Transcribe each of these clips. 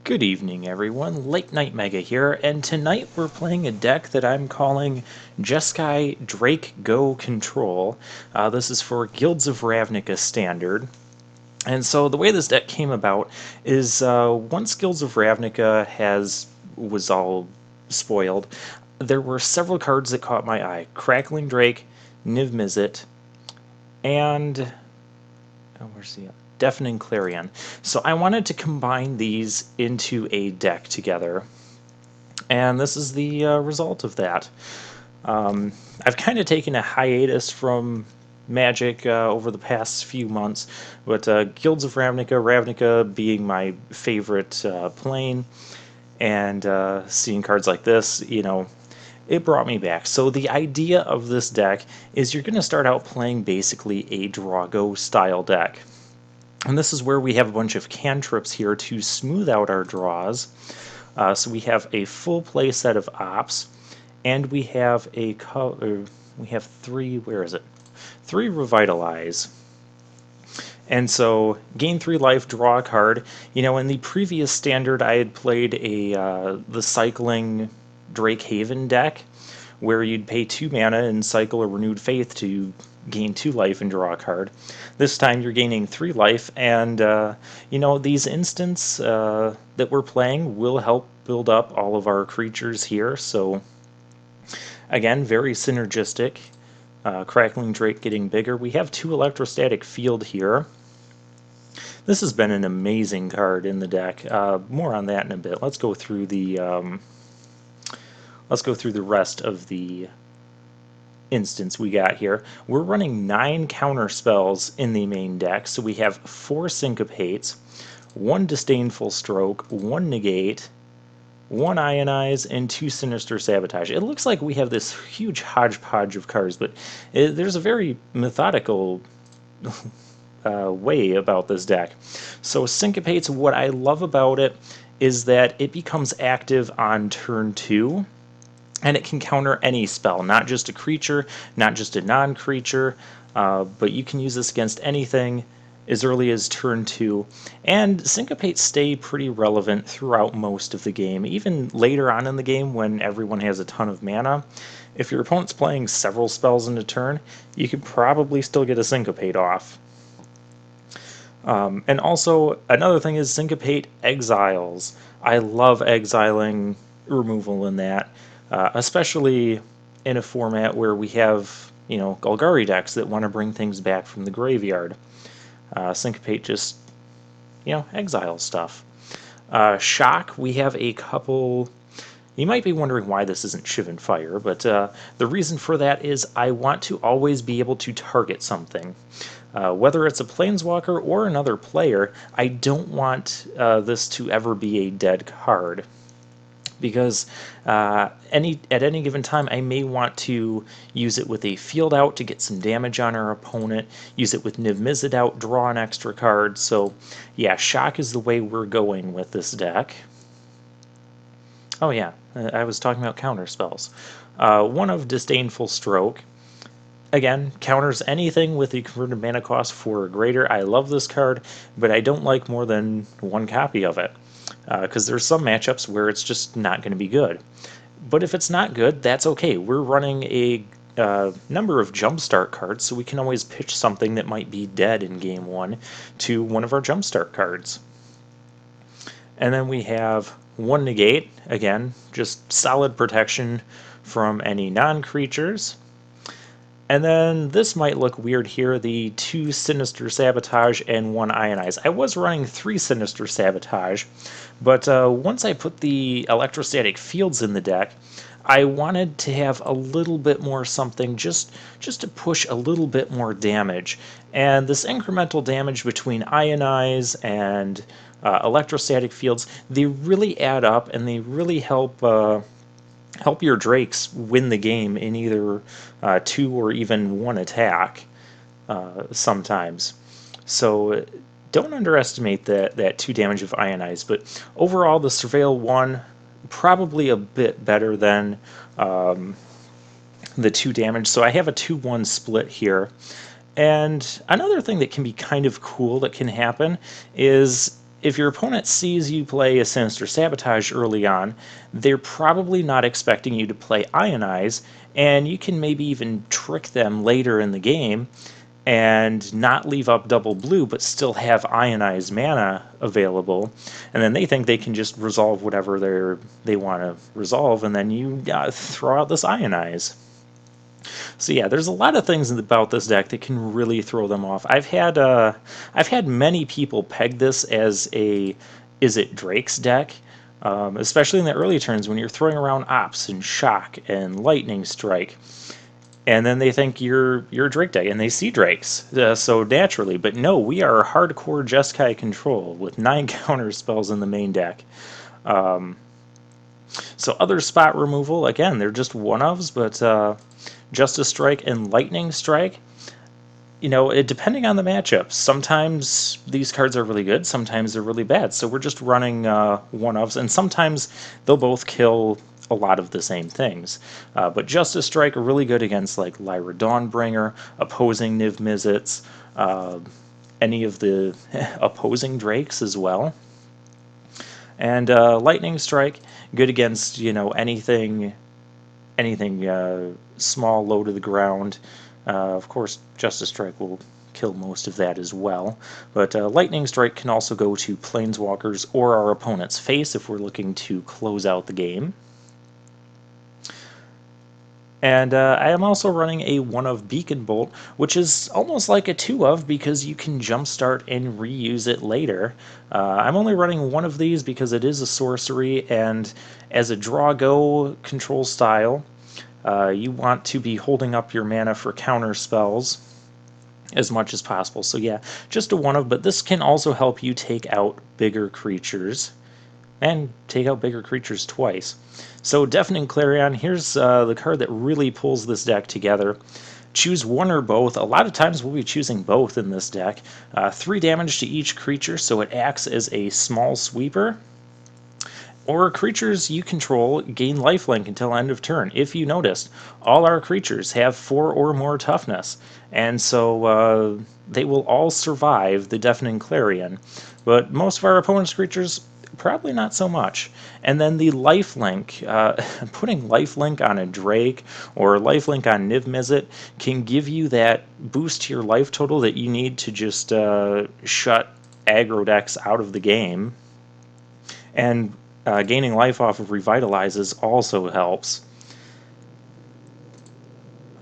Good evening, everyone. Late Night Mega here, and tonight we're playing a deck that I'm calling Jeskai Drake Go Control. This is for Guilds of Ravnica Standard. And so the way this deck came about is once Guilds of Ravnica was all spoiled, there were several cards that caught my eye. Crackling Drake, Niv Mizzet, and where's the Deafening Clarion. So I wanted to combine these into a deck together, and this is the result of that. I've kind of taken a hiatus from Magic over the past few months, but Guilds of Ravnica being my favorite plane, and seeing cards like this, it brought me back. So the idea of this deck is you're going to start out playing basically a Drago style deck. And this is where we have a bunch of cantrips here to smooth out our draws. So we have a full play set of ops, and we have three. Where is it? 3 revitalize. And so gain 3 life, draw a card. In the previous standard, I had played the cycling Drake Haven deck, where you'd pay 2 mana and cycle a Renewed Faith to gain 2 life and draw a card. This time you're gaining 3 life, and these instants that we're playing will help build up all of our creatures here. So again, very synergistic. Crackling Drake getting bigger. We have 2 electrostatic field here. This has been an amazing card in the deck. More on that in a bit. Let's go through the rest of the instance we got here. We're running 9 counter spells in the main deck, so we have 4 syncopates, 1 disdainful stroke, 1 negate, 1 ionize, and 2 sinister sabotage. It looks like we have this huge hodgepodge of cards, but there's a very methodical way about this deck. So syncopates, what I love about it is that it becomes active on turn 2. And it can counter any spell, not just a creature, not just a non-creature, but you can use this against anything as early as turn 2. And syncopates stay pretty relevant throughout most of the game, even later on in the game when everyone has a ton of mana. If your opponent's playing several spells in a turn, you could probably still get a syncopate off. And also, another thing is syncopate exiles. I love exiling removal in that. Especially in a format where we have, Golgari decks that want to bring things back from the graveyard. Syncopate just, exile stuff. Shock, we have a couple. You might be wondering why this isn't Shivan Fire, but the reason for that is I want to always be able to target something. Whether it's a planeswalker or another player, I don't want this to ever be a dead card. Because at any given time, I may want to use it with a field out to get some damage on our opponent, use it with Niv Mizzet out, draw an extra card. So yeah, Shock is the way we're going with this deck. Oh yeah, I was talking about counter spells. 1 of Disdainful Stroke. Again, counters anything with a converted mana cost 4 or greater. I love this card, but I don't like more than 1 copy of it. Because there's some matchups where it's just not going to be good. But if it's not good, that's okay. We're running a number of jumpstart cards, so we can always pitch something that might be dead in game 1 to one of our jumpstart cards. And then we have 1 negate, again, just solid protection from any non-creatures. And then this might look weird here, the 2 Sinister Sabotage and 1 Ionize. I was running 3 Sinister Sabotage, but once I put the electrostatic fields in the deck, I wanted to have a little bit more something just to push a little bit more damage. And this incremental damage between Ionize and electrostatic fields, they really add up and they really help your Drakes win the game in either 2 or even 1 attack sometimes. So don't underestimate that 2 damage of Ionize, but overall the Surveil 1 probably a bit better than the 2 damage. So I have a 2-1 split here. And another thing that can be kind of cool that can happen is if your opponent sees you play a Sinister Sabotage early on, they're probably not expecting you to play Ionize, and you can maybe even trick them later in the game and not leave up double blue, but still have Ionized mana available, and then they think they can just resolve whatever they want to resolve, and then you throw out this Ionize. So yeah, there's a lot of things about this deck that can really throw them off. I've had many people peg this as a is it Drake's deck, especially in the early turns when you're throwing around Ops and Shock and Lightning Strike, and then they think you're a Drake deck, and they see Drakes so naturally. But no, we are hardcore Jeskai control with 9 counter spells in the main deck. So other spot removal, again, they're just one-ofs, but Justice Strike and Lightning Strike, you know, depending on the matchup, sometimes these cards are really good, sometimes they're really bad. So we're just running one-ofs, and sometimes they'll both kill a lot of the same things. But Justice Strike are really good against like Lyra Dawnbringer, opposing Niv Mizzets, any of the opposing Drakes as well. And Lightning Strike, good against, you know, anything small, low to the ground. Of course, Justice Strike will kill most of that as well. But Lightning Strike can also go to Planeswalkers or our opponent's face if we're looking to close out the game. And I am also running a 1-of Beacon Bolt, which is almost like a 2-of because you can jumpstart and reuse it later. I'm only running 1 of these because it is a sorcery, and as a draw-go control style, you want to be holding up your mana for counter spells as much as possible. So yeah, just a 1-of, but this can also help you take out bigger creatures, and take out bigger creatures twice. So Deafening Clarion, here's the card that really pulls this deck together. Choose one or both. A lot of times we'll be choosing both in this deck. 3 damage to each creature, so it acts as a small sweeper. Or creatures you control gain lifelink until end of turn. If you noticed, all our creatures have 4 or more toughness, and so they will all survive the Deafening Clarion. But most of our opponent's creatures, probably not so much. And then the lifelink, putting lifelink on a Drake or lifelink on Niv Mizzet can give you that boost to your life total that you need to just shut aggro decks out of the game. And gaining life off of Revitalizes also helps.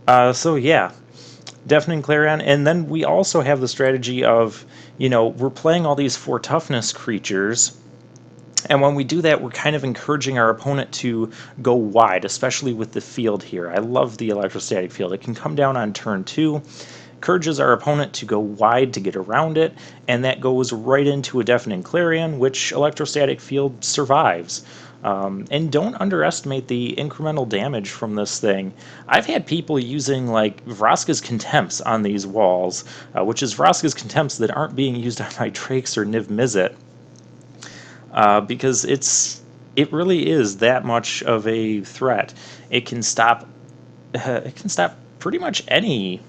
So yeah, Deafening Clarion, and then we also have the strategy of, you know, we're playing all these 4 toughness creatures, and when we do that, we're kind of encouraging our opponent to go wide, especially with the field here. I love the electrostatic field. It can come down on turn 2, encourages our opponent to go wide to get around it, and that goes right into a Deafening Clarion, which electrostatic field survives. And don't underestimate the incremental damage from this thing. I've had people using like Vraska's Contempts on these walls, which is Vraska's Contempts that aren't being used on my Drakes or Niv Mizzet. Because it really is that much of a threat. It can stop pretty much any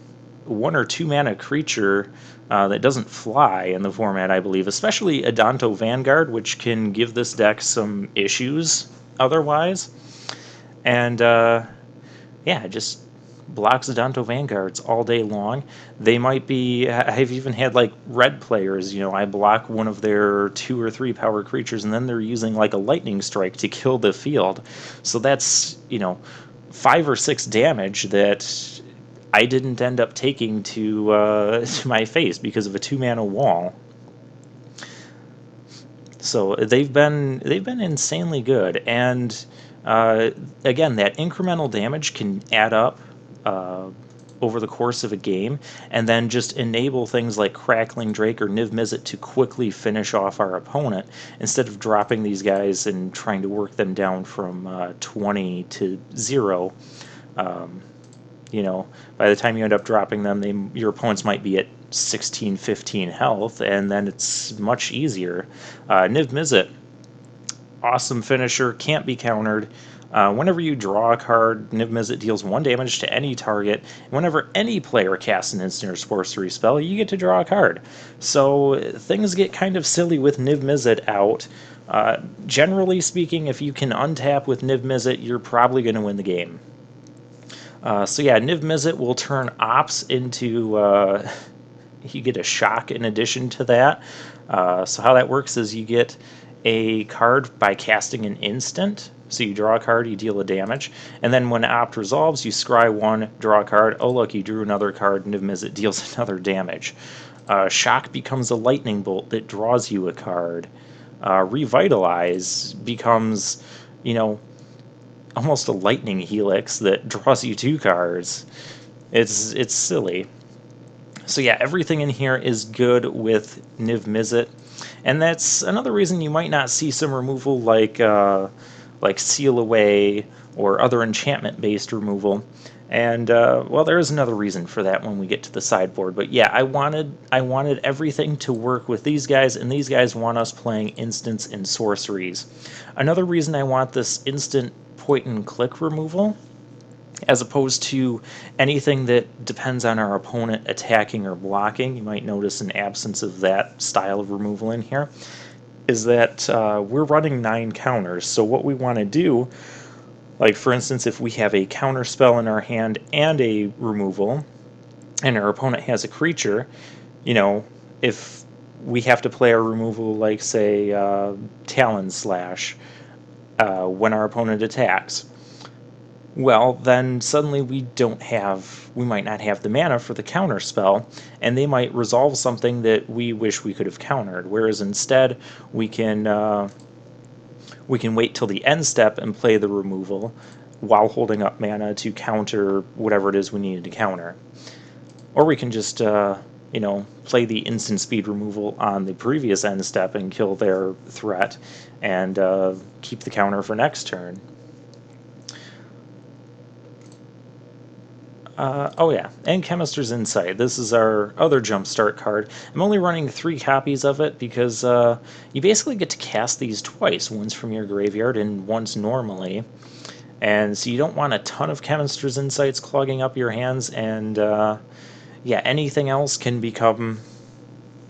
1 or 2 mana creature that doesn't fly in the format, I believe, especially Adanto Vanguard, which can give this deck some issues otherwise. And yeah, it just blocks Adanto Vanguards all day long. They might be, I've even had like red players, you know, I block one of their 2 or 3 power creatures and then they're using like a lightning strike to kill the field. So that's, you know, 5 or 6 damage that I didn't end up taking to my face because of a 2-mana wall. So they've been insanely good, and again, that incremental damage can add up over the course of a game, and then just enable things like Crackling Drake or Niv Mizzet to quickly finish off our opponent, instead of dropping these guys and trying to work them down from 20 to 0. You know, by the time you end up dropping them, your opponents might be at 16, 15 health, and then it's much easier. Niv Mizzet, awesome finisher, can't be countered. Whenever you draw a card, Niv Mizzet deals 1 damage to any target. Whenever any player casts an instant or sorcery spell, you get to draw a card. So things get kind of silly with Niv Mizzet out. Generally speaking, if you can untap with Niv Mizzet, you're probably going to win the game. So yeah, Niv Mizzet will turn Ops into... you get a shock in addition to that. So how that works is you get a card by casting an instant. So you draw a card, you deal a damage, and then when Opt resolves, you scry 1, draw a card. Oh look, you drew another card, Niv Mizzet deals another damage. Shock becomes a lightning bolt that draws you a card. Revitalize becomes, you know, almost a lightning helix that draws you 2 cards. It's silly. So yeah, everything in here is good with Niv Mizzet, and that's another reason you might not see some removal like Seal Away or other enchantment-based removal. And well, there is another reason for that when we get to the sideboard. But yeah, I wanted everything to work with these guys, and these guys want us playing instants and sorceries. Another reason I want this instant point-and-click removal, as opposed to anything that depends on our opponent attacking or blocking. You might notice an absence of that style of removal in here, is that we're running 9 counters. So what we want to do, like for instance, if we have a counter spell in our hand and a removal, and our opponent has a creature, you know, if we have to play our removal, like say Talon Slash, when our opponent attacks, well, then suddenly we might not have the mana for the counter spell, and they might resolve something that we wish we could have countered. Whereas instead, we can wait till the end step and play the removal while holding up mana to counter whatever it is we needed to counter. Or we can just, you know, play the instant speed removal on the previous end step and kill their threat, and keep the counter for next turn. Oh yeah, and Chemist's Insight. This is our other Jumpstart card. I'm only running 3 copies of it because you basically get to cast these twice, once from your graveyard and once normally. And so you don't want a ton of Chemist's Insights clogging up your hands, and yeah, anything else can become...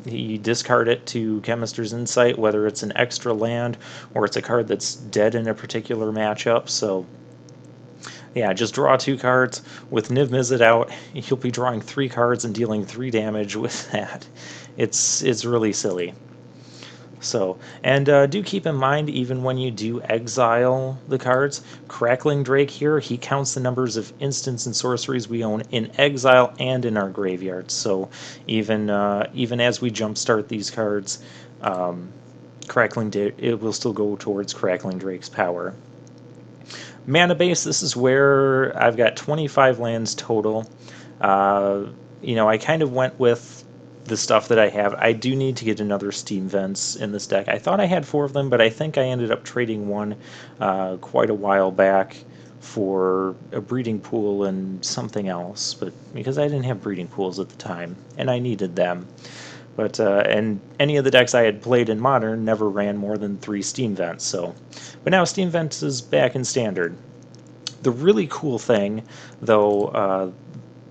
You discard it to Chemist's Insight, whether it's an extra land or it's a card that's dead in a particular matchup, so... Yeah, just draw 2 cards. With Niv Mizzet out, you'll be drawing 3 cards and dealing 3 damage with that. It's really silly. So, and do keep in mind, even when you do exile the cards, Crackling Drake here, he counts the numbers of instants and sorceries we own in exile and in our graveyard. So even as we jumpstart these cards, Crackling Drake, it will still go towards Crackling Drake's power. Mana base, this is where I've got 25 lands total. You know, I kind of went with the stuff that I have. I do need to get another Steam Vents in this deck. I thought I had 4 of them, but I think I ended up trading one quite a while back for a breeding pool and something else, but because I didn't have breeding pools at the time, and I needed them. But and any of the decks I had played in Modern never ran more than 3 Steam Vents, so... But now Steam Vents is back in Standard. The really cool thing, though,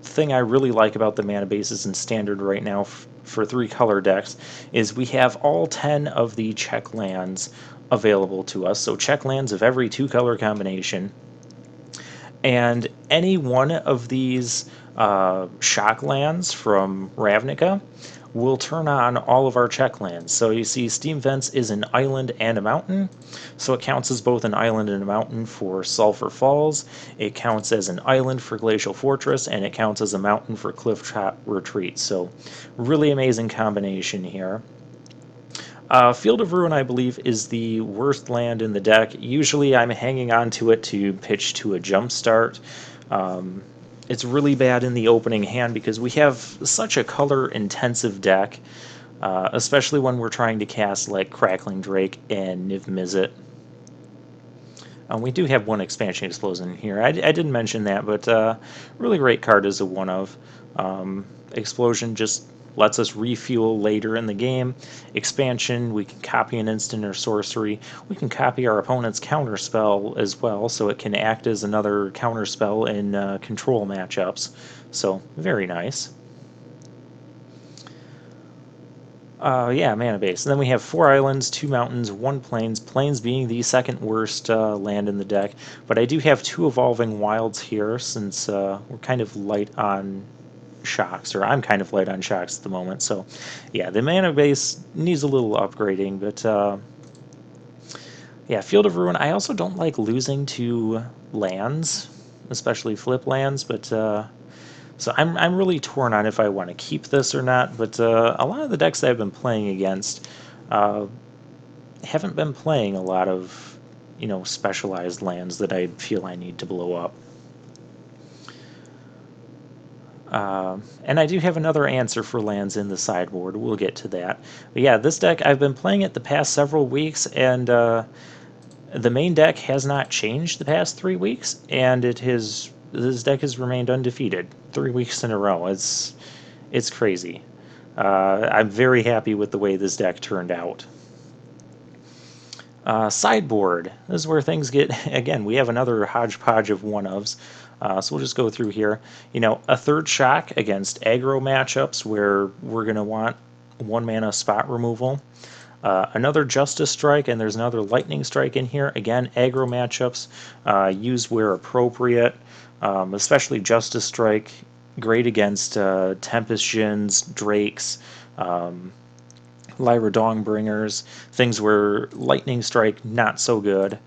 thing I really like about the mana bases in Standard right now for 3 color decks, is we have all 10 of the check lands available to us, so check lands of every 2 color combination. And any one of these shock lands from Ravnica will turn on all of our check lands. So you see Steam Vents is an island and a mountain, so it counts as both an island and a mountain for Sulphur Falls, it counts as an island for Glacial Fortress, and it counts as a mountain for Clifftop Retreat. So really amazing combination here. Field of Ruin, I believe, is the worst land in the deck. Usually I'm hanging on to it to pitch to a Jumpstart. It's really bad in the opening hand because we have such a color-intensive deck, especially when we're trying to cast like Crackling Drake and Niv Mizzet. We do have 1 Expansion Explosion here. I didn't mention that, but really great card as a 1-of. Explosion just lets us refuel later in the game. Expansion, we can copy an instant or sorcery. We can copy our opponent's counterspell as well, so it can act as another counterspell in control matchups. So, very nice. Yeah, mana base. And then we have 4 islands, 2 mountains, 1 plains. Plains being the second worst land in the deck. But I do have 2 evolving wilds here since we're kind of light on shocks, or I'm kind of light on shocks at the moment. So, yeah, the mana base needs a little upgrading. But yeah, Field of Ruin. I also don't like losing to lands, especially flip lands. But so I'm really torn on if I want to keep this or not, but a lot of the decks I've been playing against haven't been playing a lot of, specialized lands that I feel I need to blow up. And I do have another answer for lands in the sideboard. We'll get to that. But yeah, this deck, I've been playing it the past several weeks, and the main deck has not changed the past 3 weeks, and this deck has remained undefeated 3 weeks in a row. It's crazy. I'm very happy with the way this deck turned out. Sideboard. This is where things get, again, we have another hodgepodge of one-ofs. So we'll just go through here. A third shock against aggro matchups where we're going to want 1 mana spot removal. Another Justice Strike, and there's another Lightning Strike in here. Again, aggro matchups, use where appropriate. Especially Justice Strike, great against Tempest Djinns, Drakes, Lyra Dawnbringers, things where Lightning Strike, not so good.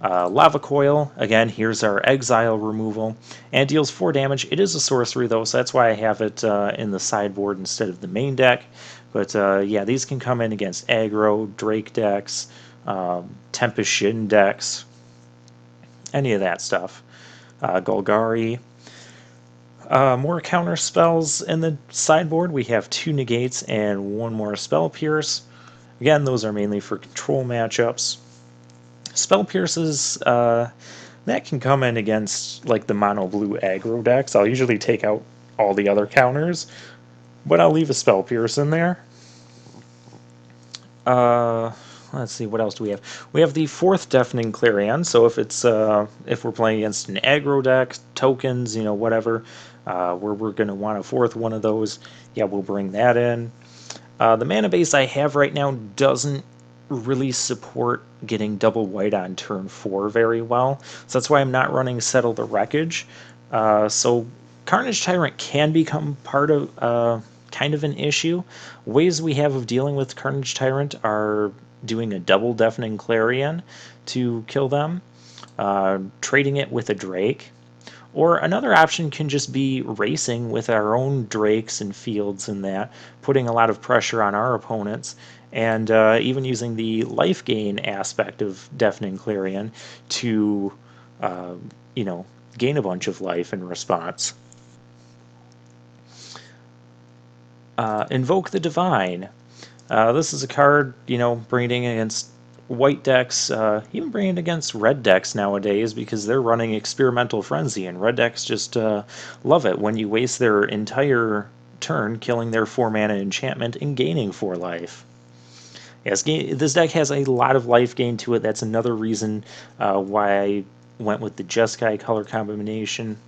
Lava Coil, again, here's our Exile removal, and deals 4 damage. It is a sorcery, though, so that's why I have it in the sideboard instead of the main deck. But yeah, these can come in against aggro, Drake decks, Tempest Djinn decks, any of that stuff. Golgari. More counter spells in the sideboard. We have 2 negates and 1 more spell pierce. Again, those are mainly for control matchups. Spell pierces, that can come in against like the mono blue aggro decks. I'll usually take out all the other counters, but I'll leave a spell pierce in there. Let's see, what else do we have? We have the 4th Deafening Clarion, so if we're playing against an aggro deck, tokens, whatever, where we're going to want a 4th one of those, yeah, we'll bring that in. The mana base I have right now doesn't really support getting double white on turn 4 very well, so that's why I'm not running Settle the Wreckage. So Carnage Tyrant can become part of kind of an issue. Ways we have of dealing with Carnage Tyrant are doing a double Deafening Clarion to kill them, trading it with a Drake, or another option can just be racing with our own Drakes and Fields and that, putting a lot of pressure on our opponents, and even using the life gain aspect of Deafening Clarion to, gain a bunch of life in response. Invoke the Divine. This is a card, bringing it against white decks, even bringing it against red decks nowadays because they're running Experimental Frenzy, and red decks just love it when you waste their entire turn killing their 4 mana enchantment and gaining 4 life. Yes, this deck has a lot of life gain to it. That's another reason why I went with the Jeskai color combination.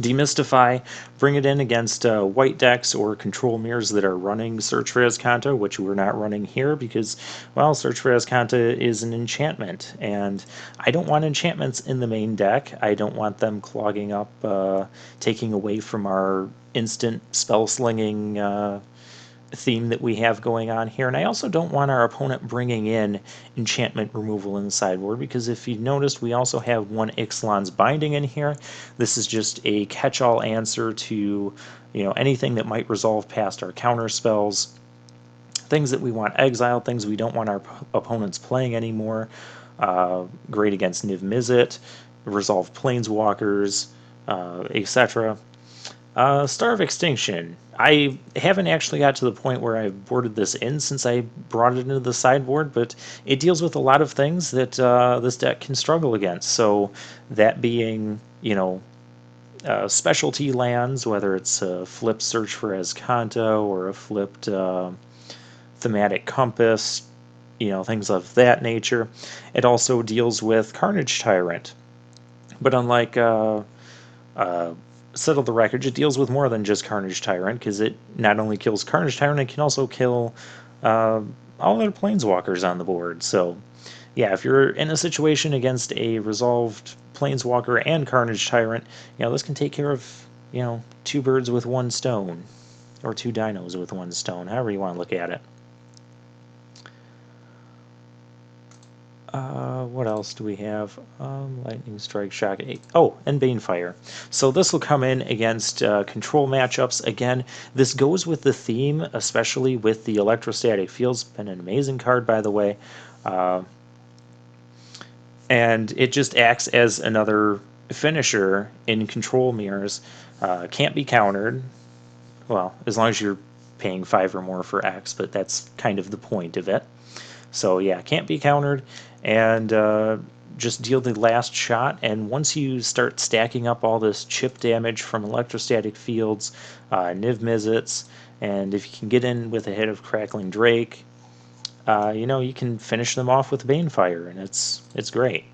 Demystify, bring it in against white decks or control mirrors that are running Search for Azcanta, which we're not running here because, well, Search for Azcanta is an enchantment, and I don't want enchantments in the main deck. I don't want them clogging up, taking away from our instant spell slinging theme that we have going on here, and I also don't want our opponent bringing in enchantment removal in the sideboard, because if you noticed, we also have 1 Ixalan's Binding in here. This is just a catch-all answer to anything that might resolve past our counter spells, things that we want exiled, things we don't want our opponents playing anymore. Great against Niv Mizzet, resolve Planeswalkers, etc. Star of Extinction. I haven't actually got to the point where I've boarded this in since I brought it into the sideboard, but it deals with a lot of things that this deck can struggle against. So that being, specialty lands, whether it's a flipped Search for Azkanto or a flipped Thematic Compass, things of that nature. It also deals with Carnage Tyrant, but unlike Settle the Wreckage, it deals with more than just Carnage Tyrant, because it not only kills Carnage Tyrant, it can also kill all other Planeswalkers on the board. So, yeah, if you're in a situation against a resolved Planeswalker and Carnage Tyrant, this can take care of, two birds with one stone, or two dinos with one stone, however you want to look at it. What else do we have? Lightning Strike, Shock 8. Oh, and Banefire. So this will come in against control matchups. Again, this goes with the theme, especially with the Electrostatic Fields. Been an amazing card, by the way. And it just acts as another finisher in control mirrors. Can't be countered. Well, as long as you're paying 5 or more for X, but that's kind of the point of it. So yeah, can't be countered, and just deal the last shot. And once you start stacking up all this chip damage from Electrostatic Fields, Niv Mizzets, and if you can get in with a hit of Crackling Drake, you can finish them off with Banefire, and it's great.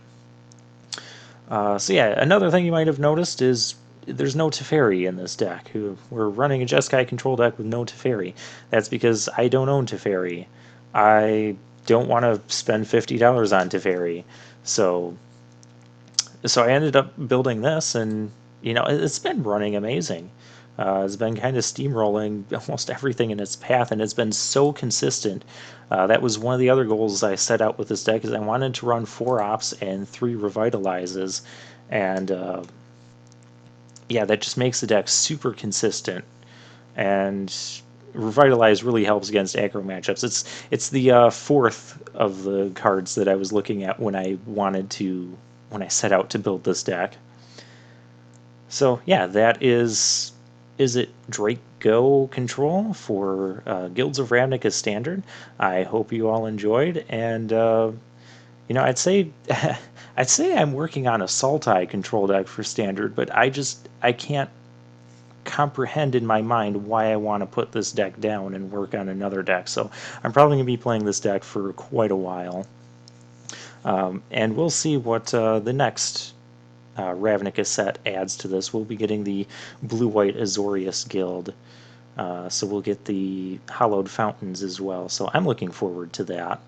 So yeah, another thing you might have noticed is there's no Teferi in this deck. We're running a Jeskai control deck with no Teferi. That's because I don't own Teferi. I don't want to spend $50 on Teferi. So I ended up building this, and it's been running amazing. It's been kind of steamrolling almost everything in its path, and it's been so consistent. That was one of the other goals I set out with this deck, is I wanted to run 4 ops and 3 revitalizes, and yeah, that just makes the deck super consistent. And Revitalize really helps against aggro matchups. It's the fourth of the cards that I was looking at when I set out to build this deck. So yeah, that is it Drake Go control for Guilds of Ravnica Standard. I hope you all enjoyed, and I'd say I'd say I'm working on a Sultai control deck for Standard, but I can't comprehend in my mind why I want to put this deck down and work on another deck. So I'm probably going to be playing this deck for quite a while. And we'll see what the next Ravnica set adds to this. We'll be getting the Blue-White Azorius Guild. So we'll get the Hallowed Fountains as well. So I'm looking forward to that.